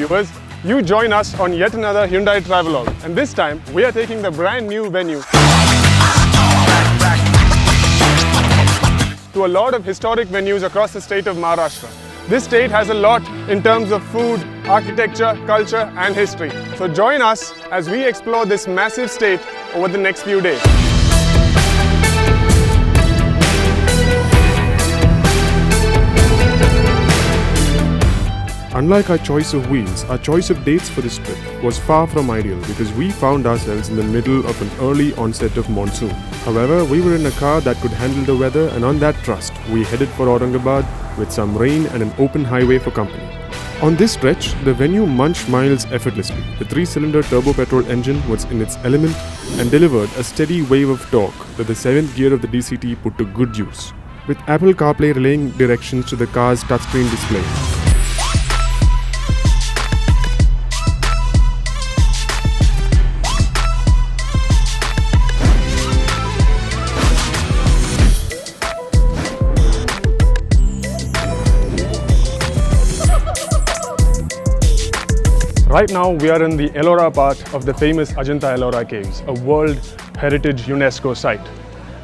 viewers, you join us on yet another Hyundai travelogue, and this time we are taking the brand new Venue to a lot of historic venues across the state of Maharashtra. This state has a lot in terms of food, architecture, culture and history. So join us as we explore this massive state over the next few days. Unlike our choice of wheels, our choice of dates for this trip was far from ideal because we found ourselves in the middle of an early onset of monsoon. However, we were in a car that could handle the weather, and on that trust, we headed for Aurangabad with some rain and an open highway for company. On this stretch, the Venue munched miles effortlessly. The 3-cylinder turbo petrol engine was in its element and delivered a steady wave of torque that the 7th gear of the DCT put to good use, with Apple CarPlay relaying directions to the car's touchscreen display. Right now we are in the Ellora part of the famous Ajanta-Ellora caves, a World Heritage UNESCO site.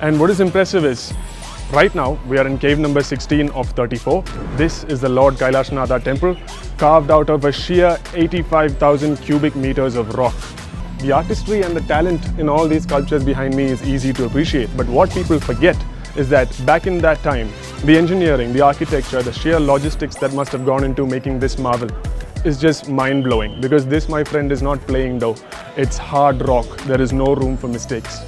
And what is impressive is, right now we are in cave number 16 of 34. This is the Lord Kailashanatha temple, carved out of a sheer 85,000 cubic meters of rock. The artistry and the talent in all these sculptures behind me is easy to appreciate, but what people forget is that back in that time, the engineering, the architecture, the sheer logistics that must have gone into making this marvel is just mind-blowing, because this, my friend, is not playing dough. It's hard rock. There is no room for mistakes.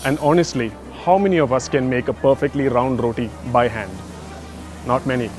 And honestly, how many of us can make a perfectly round roti by hand? Not many.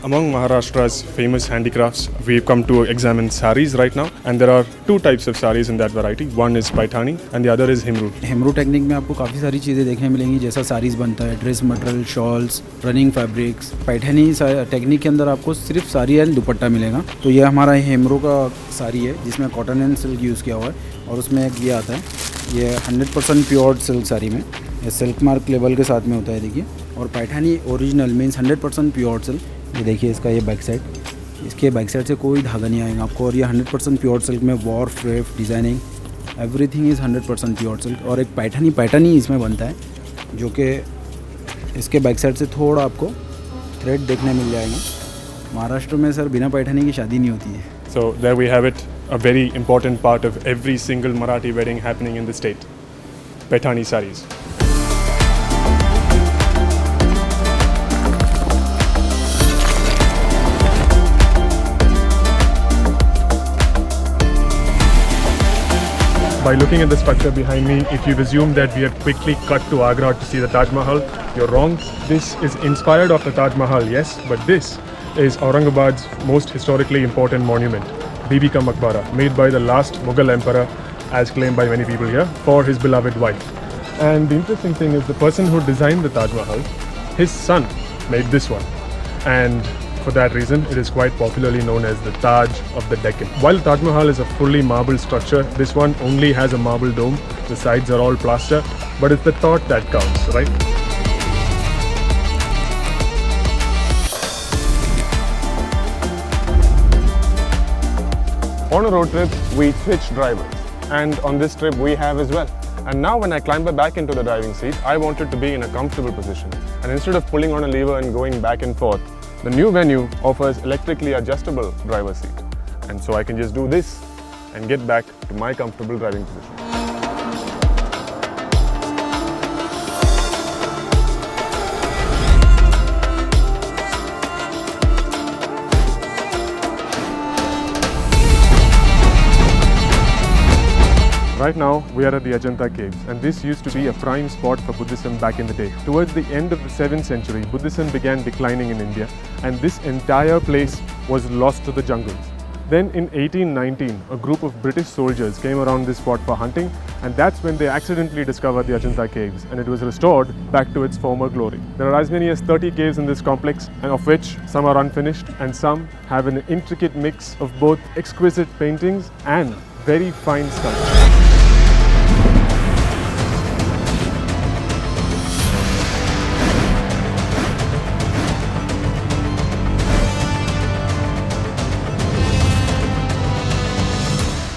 Among Maharashtra's famous handicrafts, we've come to examine saris right now, and there are two types of saris in that variety. One is Paithani and the other is Himru. Himroo technique में आपको काफ़ी सारी चीज़ें देखने मिलेंगी, जैसा साड़ीज़ बनता है, dress material, shawls, running fabrics. Paithani technique के अंदर आपको सिर्फ साड़ी एंड दुपट्टा मिलेगा। तो ये हमारा हिमरू का साड़ी है जिसमें कॉटन एंड सिल्क यूज़ किया हुआ है, और उसमें एक ये आता है, ये 100% प्योर सिल्क साड़ी में, ये सिल्क मार्क लेवल के साथ में होता है, देखिए। और Paithani original means 100% pure silk. ये देखिए इसका ये बैक साइड, इसके बैक साइड से कोई धागा नहीं आएगा आपको, और ये 100% प्योर सिल्क में वॉर्फ, फ्रेफ, designing, everything is 100% pure silk. और एक पैठानी इसमें बनता है, जो कि इसके बैक साइड से थोड़ा आपको थ्रेड देखने मिल जाएगा। महाराष्ट्र में सर बिना पैठानी की शादी नहीं होती है। So there we have it, a very important part of every single Marathi wedding happening in the state. Paithani saris. By looking at the structure behind me, if you've assumed that we had quickly cut to Agra to see the Taj Mahal, you're wrong. This is inspired of the Taj Mahal, yes, but this is Aurangabad's most historically important monument, Bibi Ka Maqbara, made by the last Mughal emperor, as claimed by many people here, for his beloved wife. And the interesting thing is the person who designed the Taj Mahal, his son made this one. And for that reason, it is quite popularly known as the Taj of the Deccan. While Taj Mahal is a fully marble structure, this one only has a marble dome. The sides are all plaster, but it's the thought that counts, right? On a road trip, we switch drivers, and on this trip we have as well. And now when I climb back into the driving seat, I wanted to be in a comfortable position. And instead of pulling on a lever and going back and forth, the new Venue offers electrically adjustable driver's seat. And so I can just do this and get back to my comfortable driving position. Right now, we are at the Ajanta caves, and this used to be a prime spot for Buddhism back in the day. Towards the end of the 7th century, Buddhism began declining in India, and this entire place was lost to the jungles. Then in 1819, a group of British soldiers came around this spot for hunting, and that's when they accidentally discovered the Ajanta caves, and it was restored back to its former glory. There are as many as 30 caves in this complex, and of which some are unfinished, and some have an intricate mix of both exquisite paintings and very fine sculpture.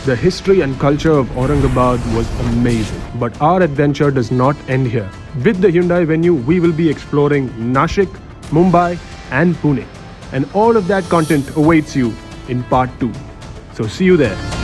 The history and culture of Aurangabad was amazing. But our adventure does not end here. With the Hyundai Venue, we will be exploring Nashik, Mumbai and Pune. And all of that content awaits you in part 2. So see you there.